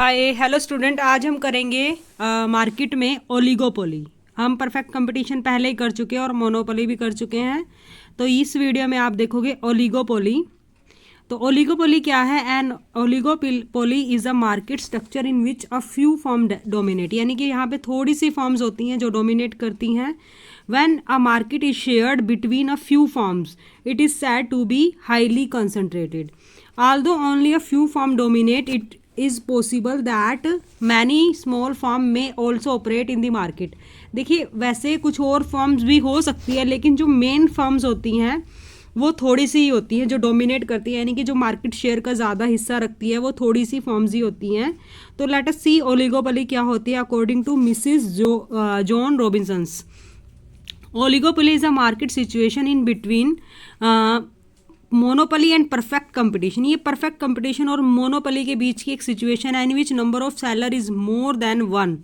Hi hello student, आज हम करेंगे मार्केट में ओलिगोपोली। हम परफेक्ट कंपटीशन पहले ही कर चुके हैं और मोनोपोली भी कर चुके हैं। तो इस वीडियो में आप देखोगे ओलिगोपोली। तो ओलिगोपोली क्या है? And oligopoly is a market structure in which a few form dominate, यानी कि यहाँ पे थोड़ी सी फॉर्म्स होती हैं जो डोमिनेट करती हैं। When a market is shared between a few forms it is said to be highly concentrated. although only a few firms dominate, it is possible that many small firm may also operate in the market। देखिए, वैसे कुछ और firms भी हो सकती है, लेकिन जो मेन फर्म्स होती हैं वो थोड़ी सी ही होती हैं जो डोमिनेट करती है, यानी कि जो मार्केट शेयर का ज़्यादा हिस्सा रखती है वो थोड़ी सी फर्म्स ही होती हैं। तो लेट अस सी ओलिगोपोली क्या होती है according to Mrs John Robinsons. Oligopoly is a market situation in between monopoly and perfect competition. ये परफेक्ट कंपटीशन और मोनोपोली के बीच की एक सिचुएशन है in which number of seller is more than one,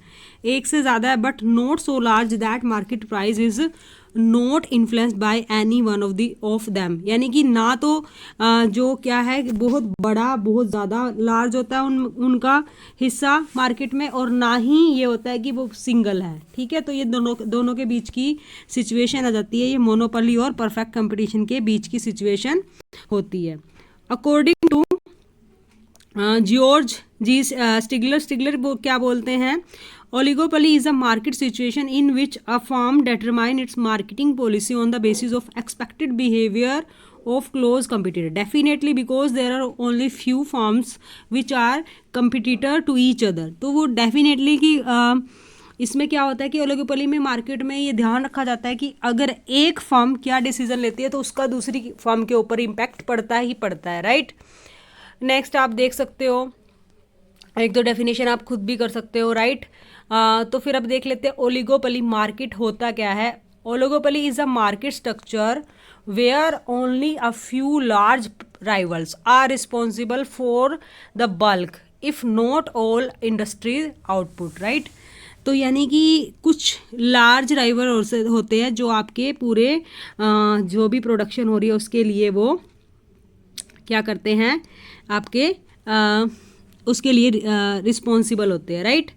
एक से ज़्यादा है, but not so large that market price is not influenced by any one of them. यानी कि ना तो जो क्या है बहुत बड़ा बहुत ज़्यादा लार्ज होता है उनका हिस्सा मार्केट में, और ना ही ये होता है कि वो सिंगल है। ठीक है, तो ये दोनों के बीच की सिचुएशन आ जाती है। ये मोनोपोली और परफेक्ट कंपटीशन के बीच की सिचुएशन होती है। अकॉर्डिंग टू जॉर्ज जी स्टिगलर क्या बोलते हैं? Oligopoly is a market situation in which a firm determine its marketing policy on the basis of expected behavior of close competitor, definitely because there are only few firms which are competitor to each other। तो वो definitely कि इसमें क्या होता है कि oligopoly में market में ये ध्यान रखा जाता है कि अगर एक फर्म क्या डिसीजन लेती है तो उसका दूसरी फर्म के ऊपर इम्पैक्ट पड़ता ही पड़ता है, राइट। नेक्स्ट आप देख सकते हो, एक दो डेफिनेशन आप खुद भी कर सकते हो, राइट। तो फिर अब देख लेते हैं ओलिगोपोली मार्केट होता क्या है। Oligopoly is a market structure where only a few large rivals are responsible for the bulk if not all industry output, right. तो यानी कि कुछ लार्ज राइवल होते हैं जो आपके पूरे जो भी प्रोडक्शन हो रही है उसके लिए वो क्या करते हैं, आपके उसके लिए रिस्पॉन्सिबल होते हैं, right.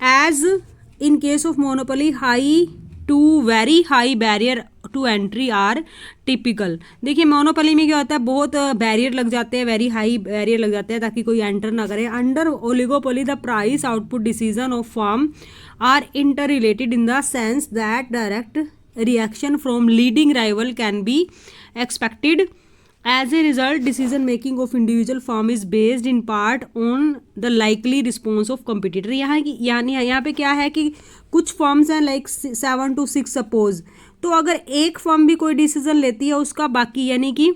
As in case of monopoly high to very high barrier to entry are typical. देखिए, मोनोपोली में क्या होता है, बहुत बैरियर लग जाते हैं, वेरी हाई बैरियर लग जाते हैं ताकि कोई एंटर ना करे। Under oligopoly the price output decision of firm are interrelated in the sense that direct reaction from leading rival can be expected. As a result, decision making of individual firm is based in part on the likely response of competitor। यहाँ पे क्या है कि कुछ firms हैं like 7 to 6 suppose, तो अगर एक फर्म भी कोई डिसीजन लेती है उसका बाकी यानी कि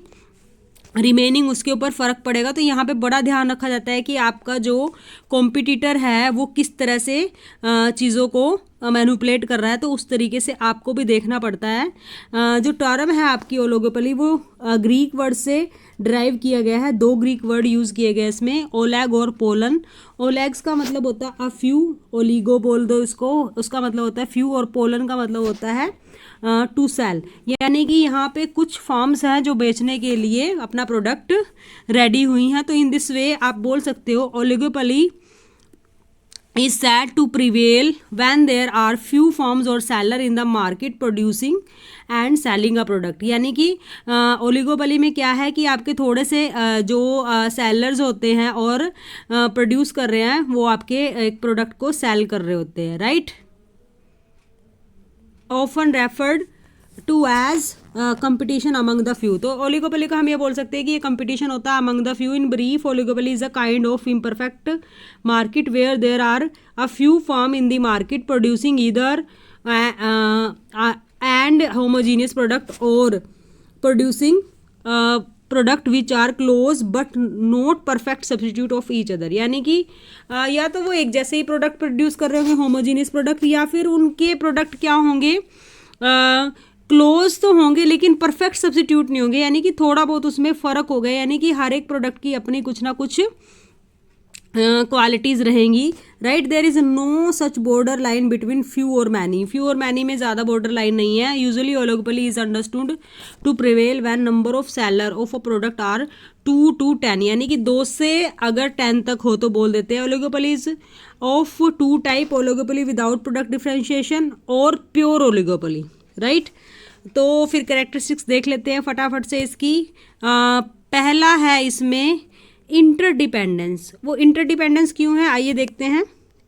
रिमेनिंग उसके ऊपर फ़र्क पड़ेगा। तो यहाँ पे बड़ा ध्यान रखा जाता है कि आपका जो कॉम्पिटिटर है वो किस तरह से चीज़ों को मैनिपुलेट कर रहा है, तो उस तरीके से आपको भी देखना पड़ता है। जो टर्म है आपकी ओलिगोपोली वो ग्रीक वर्ड से ड्राइव किया गया है। दो ग्रीक वर्ड यूज़ किए गए इसमें, ओलैग और पोलन। ओलैग्स का मतलब होता है अ फ्यू, ओलिगो बोल दो इसको, उसका मतलब होता है फ्यू, और पोलन का मतलब होता है टू सेल। यानी कि यहाँ पे कुछ फर्म्स हैं जो बेचने के लिए अपना प्रोडक्ट रेडी हुई हैं। तो इन दिस वे आप बोल सकते हो oligopoly is said to prevail when there are few firms or seller in the market producing and selling a product। यानी कि ओलिगोपोली में क्या है कि आपके थोड़े से जो सेलर्स होते हैं और प्रोड्यूस कर रहे हैं वो आपके एक प्रोडक्ट को सेल कर रहे होते हैं, right. Often referred to as competition among the few. तो ओलिगोपोली का हम ये बोल सकते हैं कि ये कंपटीशन होता है among the few. In brief, oligopoly is a kind of imperfect market where there are a few firm in the market producing either and homogeneous product और producing product which are close but not perfect substitute of each other. यानी कि या तो वो एक जैसे ही product produce कर रहे होंगे होमोजीनियस प्रोडक्ट, या फिर उनके प्रोडक्ट क्या होंगे, क्लोज तो होंगे लेकिन परफेक्ट सब्सटीट्यूट नहीं होंगे, यानी कि थोड़ा बहुत उसमें फ़र्क हो गया। यानी कि हर एक प्रोडक्ट की अपनी कुछ ना कुछ क्वालिटीज़ रहेंगी, right. There is no such border line between few और मैनी। फ्यू और मैनी में ज़्यादा बॉर्डर लाइन नहीं है। Usually oligopoly is understood to prevail when number of seller of a product are 2 to 10, यानी कि 2 से अगर 10 तक हो तो बोल देते हैं oligopoly is of 2 type, oligopoly without product differentiation और प्योर ओलिगोपोली, राइट। तो फिर कैरेक्टरिस्टिक्स देख लेते हैं फटाफट से इसकी। पहला है इसमें इंटरडिपेंडेंस। वो इंटरडिपेंडेंस क्यों है आइए देखते हैं।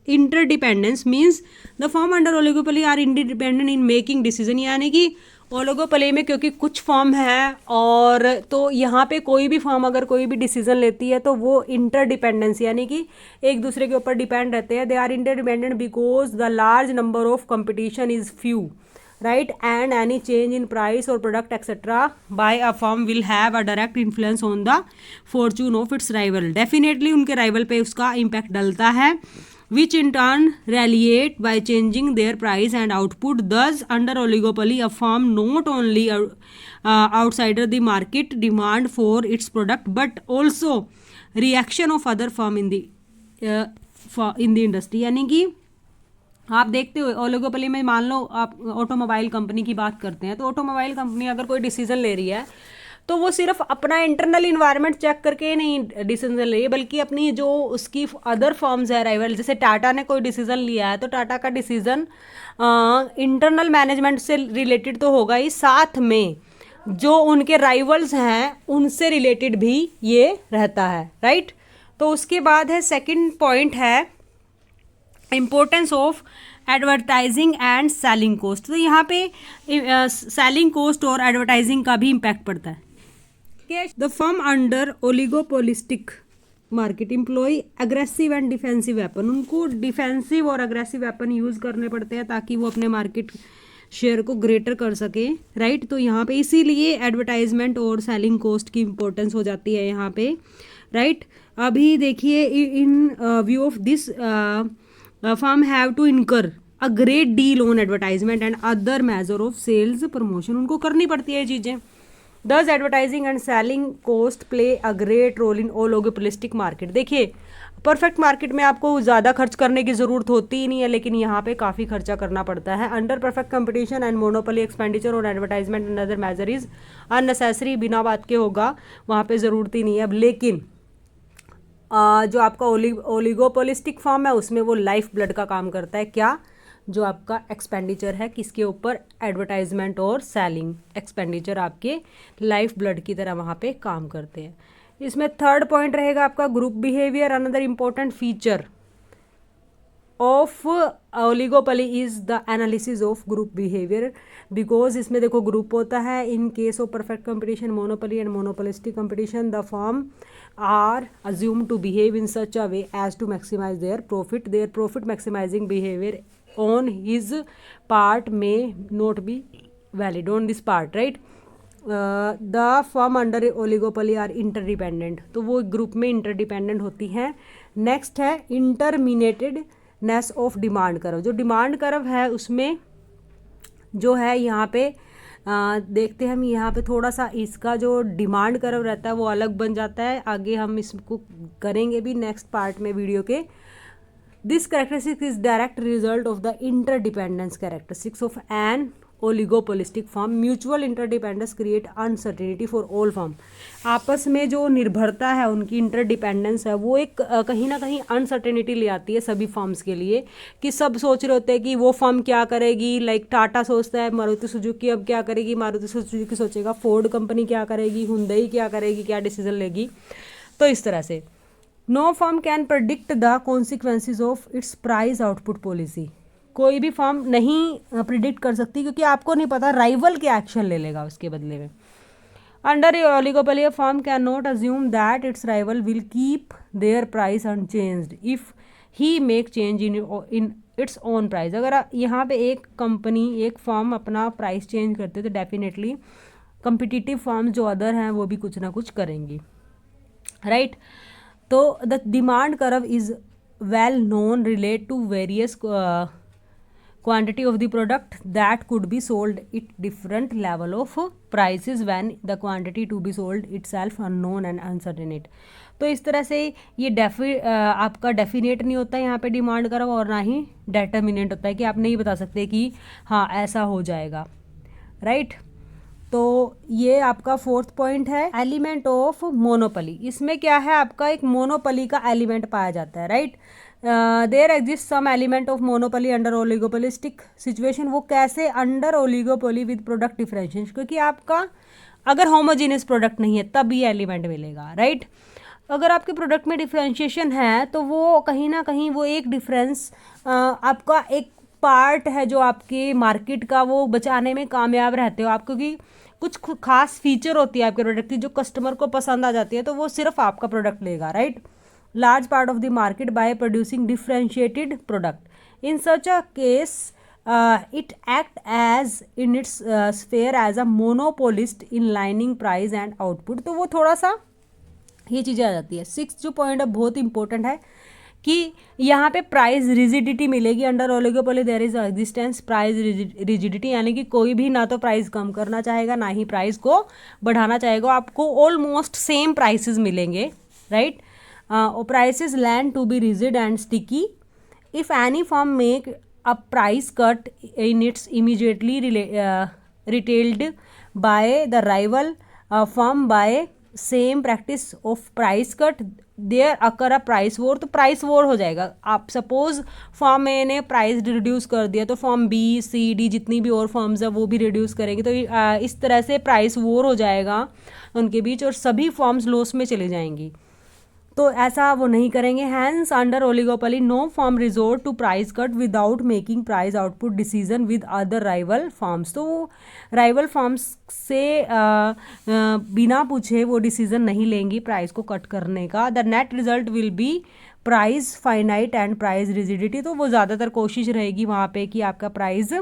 Interdependence means the form under oligopoly are independent in making decision, यानी कि ओलिगोपोली में क्योंकि कुछ फॉर्म है और तो यहाँ पे कोई भी फॉर्म अगर कोई भी डिसीजन लेती है तो वो इंटरडिपेंडेंस यानी कि एक दूसरे के ऊपर डिपेंड रहते हैं। They are interdependent because the large number of competition is few, right, and any change in price or product etc by a firm will have a direct influence on the fortune of its rival। definitely उनके rival पे उसका impact डलता है, which in turn retaliate by changing their price and output। thus under oligopoly a firm not only outsider the market demand for its product but also reaction of other firm in the industry। यानी कि आप देखते हो oligopoly में मान लो आप automobile company की बात करते हैं तो ऑटोमोबाइल कंपनी अगर कोई डिसीजन ले रही है तो वो सिर्फ अपना इंटरनल इन्वायरमेंट चेक करके नहीं डिसीजन ले रही है बल्कि अपनी जो उसकी अदर फर्म्स है राइवल, जैसे टाटा ने कोई डिसीजन लिया है तो टाटा का डिसीजन इंटरनल मैनेजमेंट से रिलेटेड तो होगा ही, साथ में जो उनके राइवल्स हैं उनसे रिलेटेड भी ये रहता है, राइट। तो उसके बाद है सेकेंड पॉइंट है importance of advertising and selling cost. तो यहाँ पे सेलिंग कॉस्ट और एडवर्टाइजिंग का भी इम्पैक्ट पड़ता है। The firm under oligopolistic market employ aggressive and defensive weapon. उनको डिफेंसिव और अग्रेसिव वेपन यूज़ करने पड़ते हैं ताकि वो अपने मार्केट शेयर को ग्रेटर कर सके, राइट। तो यहाँ पे इसीलिए एडवर्टाइजमेंट और सेलिंग कॉस्ट की इम्पोर्टेंस हो जाती है यहाँ पे, राइट। अभी देखिए इन view of this firm have to incur a great deal on advertisement and other measure of sales promotion। उनको करनी पड़ती है ये चीज़ें। thus advertising and selling cost play a great role in oligopolistic market। देखिए perfect market में आपको ज़्यादा खर्च करने की ज़रूरत होती ही नहीं है लेकिन यहाँ पे काफ़ी खर्चा करना पड़ता है। Under perfect competition and monopoly expenditure on advertisement and other measure is unnecessary, बिना बात के होगा, वहाँ पे ज़रूरत ही नहीं है। अब लेकिन जो आपका ओलिगोपोलिस्टिक फॉर्म है उसमें वो लाइफ ब्लड का काम करता है। क्या? जो आपका एक्सपेंडिचर है किसके ऊपर? एडवर्टाइजमेंट और सेलिंग एक्सपेंडिचर आपके लाइफ ब्लड की तरह वहाँ पे काम करते हैं। इसमें थर्ड पॉइंट रहेगा आपका group behaviour. Another important feature of oligopoly is the analysis of group behaviour, because इसमें देखो ग्रुप होता है। इन case of perfect competition, monopoly and monopolistic competition, the firm are assumed to behave in such a way as to maximize their profit। their profit maximizing behavior on his part may not be valid on this part, right। the firm under oligopoly are interdependent। तो वो group में interdependent होती हैं। Next है इंटरमिनेटेडनेस of demand curve. जो demand curve है उसमें जो है यहाँ पे देखते हैं हम यहाँ पे थोड़ा सा इसका जो डिमांड कर्व रहता है वो अलग बन जाता है। आगे हम इसको करेंगे भी नेक्स्ट पार्ट में वीडियो के। This characteristic is direct result of the interdependence characteristics of an oligopolistic firm. Mutual interdependence create uncertainty for all firm. आपस में जो निर्भरता है उनकी इंटरडिपेंडेंस है वो एक कहीं ना कहीं अनसर्टेनिटी ले आती है सभी फर्म्स के लिए, कि सब सोच रहे होते हैं कि वो फर्म क्या करेगी। लाइक टाटा सोचता है मारुति सुजुकी अब क्या करेगी, मारुति सुजुकी सोचेगा फोर्ड कंपनी क्या करेगी, हुंडई क्या करेगी, क्या डिसीजन लेगी। तो इस तरह से no firm can predict the consequences of its price output policy. कोई भी फर्म नहीं प्रिडिक्ट कर सकती क्योंकि आपको नहीं पता राइवल क्या एक्शन ले लेगा उसके बदले में। Under oligopoly a firm can not assume that it's rival will keep their price unchanged if he make change in its own price. अगर यहाँ पे एक कंपनी एक फर्म अपना प्राइस चेंज करते तो डेफिनेटली कंपिटिटिव फर्म जो अदर हैं वो भी कुछ ना कुछ करेंगी, राइट। तो the demand curve is well known relate to various quantity of the product that could be sold at different level of prices when the quantity to be sold itself unknown and uncertain। तो इस तरह से ये आपका definite नहीं होता है यहाँ पे डिमांड कर्व और ना ही डेटर्मिनेंट होता है कि आप नहीं बता सकते कि हाँ ऐसा हो जाएगा, राइट। तो ये आपका फोर्थ पॉइंट है, एलिमेंट ऑफ मोनोपोली। इसमें क्या है, आपका एक मोनोपोली का एलिमेंट पाया जाता है, right. There exist some element of monopoly under oligopolistic situation. वो कैसे, under oligopoly with product differentiation, क्योंकि आपका अगर होमोजीनियस प्रोडक्ट नहीं है तब ये एलिमेंट मिलेगा, राइट। अगर आपके प्रोडक्ट में डिफरेंशिएशन है तो वो कहीं ना कहीं वो एक डिफरेंस आपका एक पार्ट है जो आपके मार्केट का वो बचाने में कामयाब रहते हो आप, क्योंकि कुछ खास फीचर होती है आपके प्रोडक्ट की जो कस्टमर को पसंद आ जाती है, तो वो सिर्फ आपका प्रोडक्ट लेगा, right. Large part of the market by producing differentiated product. In such a case it act as in its sphere as a monopolist in lining price and output। तो वो थोड़ा सा ये चीज़ें आ जाती है। सिक्स जो पॉइंट है बहुत इंपॉर्टेंट है कि यहाँ पे प्राइस रिजिडिटी मिलेगी। Under oligopoly there is existence price rigidity, यानी कि कोई भी ना तो प्राइस कम करना चाहेगा ना ही प्राइस को बढ़ाना चाहेगा, आपको ऑलमोस्ट सेम प्राइसेस मिलेंगे, right. Prices land to be rigid and sticky if any firm make a price cut in its immediately retailed by the rival firm by same practice of price cut there occur a price war। तो price war हो जाएगा। आप suppose form ए ने price reduce कर दिया तो form B C D जितनी भी और फॉर्म्स है वो भी रिड्यूस करेंगे, तो इस तरह से प्राइस वॉर हो जाएगा उनके बीच और सभी फॉर्म्स लॉस में चली जाएंगी। तो ऐसा वो नहीं करेंगे। Hence under oligopoly no form resort to price cut without making price output decision with other rival forms. तो वो राइवल फॉर्म्स से बिना पूछे वो डिसीजन नहीं लेंगी प्राइस को कट करने का। The net result will be price finite and price rigidity. तो वो ज़्यादातर कोशिश रहेगी वहाँ पे कि आपका प्राइस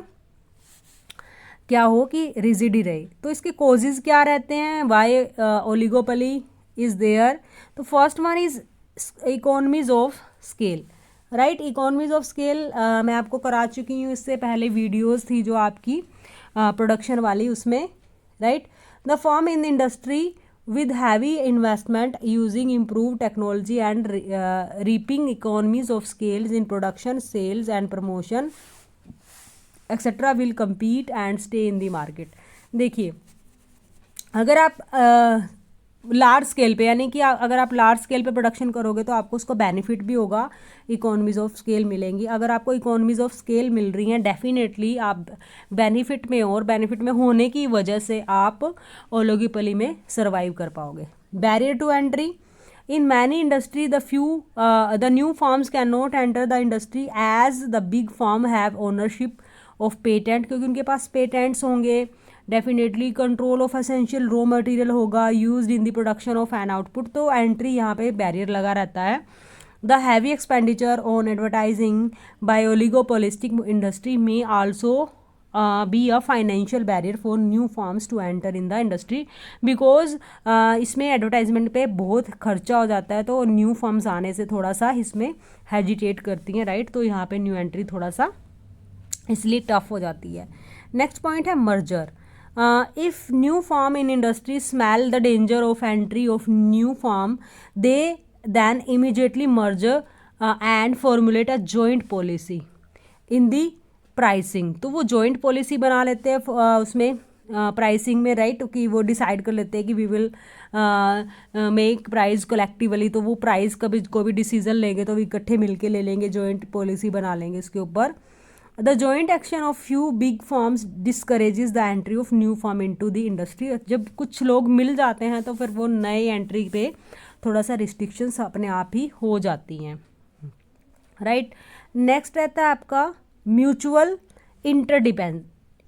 क्या हो कि रिजिड ही रहे। तो इसके कॉजेज क्या रहते हैं, वाई ओलिगोपोली इज देयर। तो first one is economies of scale, right. Economies of scale मैं आपको करा चुकी हूँ, इससे पहले वीडियोस थी जो आपकी प्रोडक्शन वाली उसमें, right. The firm in the industry with heavy investment using improved technology and reaping economies of scales in production, sales and promotion etc will compete and stay in the market। देखिए अगर आप large scale पे, यानी कि अगर आप large scale पे production करोगे तो आपको उसको बेनिफिट भी होगा, इकोनॉमीज ऑफ स्केल मिलेंगी। अगर आपको इकोनॉमीज ऑफ स्केल मिल रही हैं डेफिनेटली आप बेनिफिट में, और बेनिफिट में होने की वजह से आप ओलिगोपोली में सर्वाइव कर पाओगे। Barrier to entry in many industry the new forms can not enter the industry as the big form have ownership of patent, क्योंकि उनके पास पेटेंट्स होंगे। Definitely control of essential raw material होगा used in the production of an output. तो entry यहाँ पे barrier लगा रहता है। The heavy expenditure on advertising by oligopolistic industry में also be a financial barrier for new forms to enter in the industry, because इसमें advertisement पे बहुत खर्चा हो जाता है, तो न्यू फॉर्म्स आने से थोड़ा सा इसमें हेजिटेट करती हैं, राइट। तो यहाँ पे न्यू एंट्री थोड़ा सा इसलिए टफ हो जाती है। नेक्स्ट पॉइंट है merger. If new firm in industry smell the danger of entry of new firm, they then immediately merge and formulate a joint policy in the pricing। तो वो joint policy बना लेते हैं उसमें प्राइसिंग में, right, कि वो डिसाइड कर लेते हैं कि we will make price collectively. तो वो प्राइस का भी कोई भी डिसीजन लेंगे तो इकट्ठे मिलके ले लेंगे, जॉइंट पॉलिसी बना लेंगे इसके ऊपर। The joint action of few big firms discourages the entry of new firm into the industry। जब कुछ लोग मिल जाते हैं तो फिर वो नए एंट्री पे थोड़ा सा रिस्ट्रिक्शंस अपने आप ही हो जाती हैं, राइट। नेक्स्ट रहता है आपका म्यूचुअल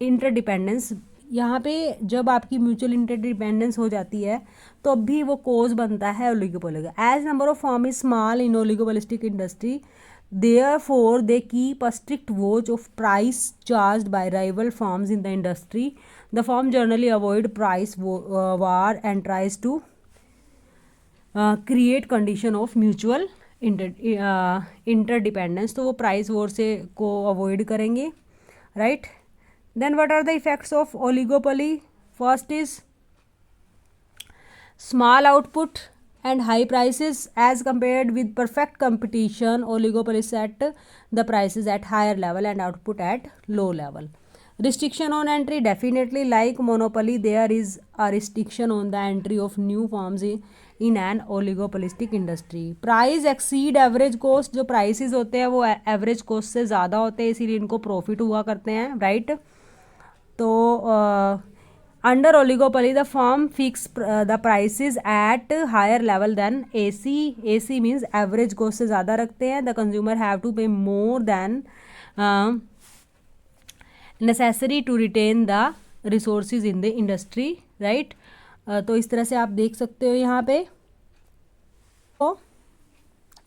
इंटरडिपेंडेंस। यहाँ पे जब आपकी म्यूचुअल इंटरडिपेंडेंस हो जाती है तो भी वो कोज बनता है ओलिगोपोली का। As number of firm is small in oligopolistic industry, therefore they keep a strict watch of price charged by rival firms in the industry। the firm generally avoid price war and tries to create condition of mutual interdependence। तो वो price war से को avoid करेंगे, right. Then what are the effects of oligopoly. First is small output and high prices as compared with perfect competition, oligopoly set the prices at higher level and output at low level। Restriction on entry, definitely like monopoly there is a restriction on the entry of new firms in an oligopolistic industry. Price exceed average cost, जो prices होते हैं वो average cost से ज़्यादा होते हैं, इसीलिए इनको profit हुआ करते हैं, right? तो under oligopoly the firm fix the prices at higher level than AC. AC means average cost से ज़्यादा रखते हैं. The consumer have to pay more than necessary to retain the resources in the industry, right? तो इस तरह से आप देख सकते हो यहाँ पे.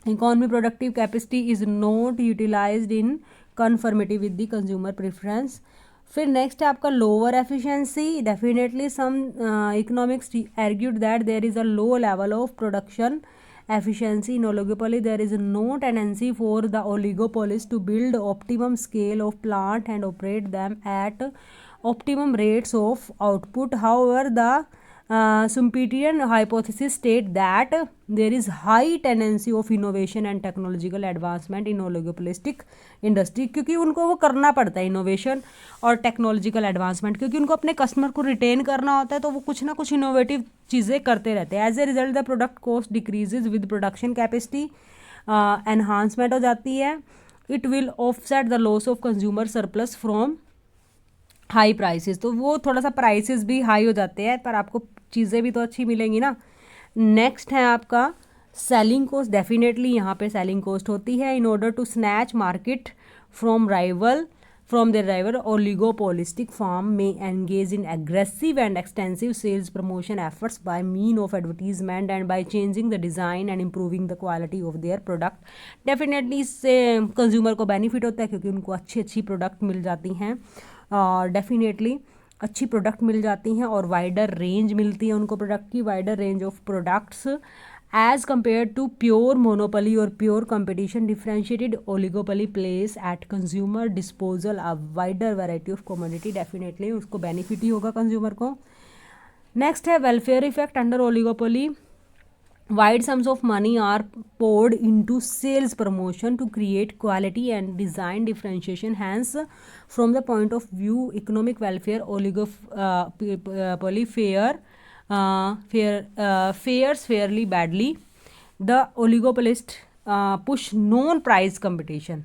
Economy productive capacity is not utilized in conformity with the consumer preference. फिर नेक्स्ट है आपका lower efficiency. Definitely some economics argued that there is a low level of production efficiency in oligopoly. There is no tendency for the oligopolists to build optimum scale of plant and operate them at optimum rates of output. However, the Schumpeterian hypothesis state that there is high tendency of innovation and technological advancement in oligopolistic industry, क्योंकि उनको वो करना पड़ता है innovation और technological advancement, क्योंकि उनको अपने कस्टमर को रिटेन करना होता है, तो वो कुछ ना कुछ इनोवेटिव चीज़ें करते रहते हैं. As a result the product cost decreases with production capacity, enhancement हो जाती है. It will offset the loss of consumer surplus from high prices. तो वो थोड़ा सा प्राइसेस भी हाई हो जाते हैं, पर आपको चीज़ें भी तो अच्छी मिलेंगी ना. नेक्स्ट है आपका सेलिंग कॉस्ट. डेफिनेटली यहाँ पे सेलिंग कॉस्ट होती है. In order to snatch market from their rival, oligopolistic firm may engage in aggressive and extensive sales promotion efforts by mean of advertisement and by changing the design and improving the quality of their product. Definitely इससे consumer को benefit होता है, क्योंकि उनको अच्छी product मिल जाती हैं, और डेफिनेटली अच्छी प्रोडक्ट मिल जाती हैं और वाइडर रेंज मिलती है उनको प्रोडक्ट की, wider range of products as compared to pure monopoly or pure competition. Differentiated oligopoly plays at consumer disposal a wider variety of commodity. Definitely उसको बेनिफिट ही होगा कंज्यूमर को. नेक्स्ट है welfare effect under oligopoly. Wide sums of money are poured into sales promotion to create quality and design differentiation. Hence, from the point of view economic welfare, oligopoly fares fairly badly. The oligopolists push non-price competition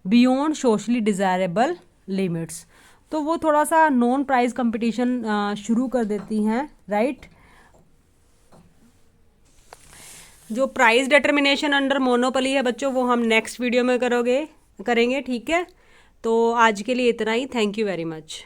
beyond socially desirable limits. तो वो थोड़ा सा non price competition शुरू कर देती हैं, right. जो price determination under monopoly है बच्चों, वो हम नेक्स्ट वीडियो में करेंगे, ठीक है. तो आज के लिए इतना ही. Thank you very much.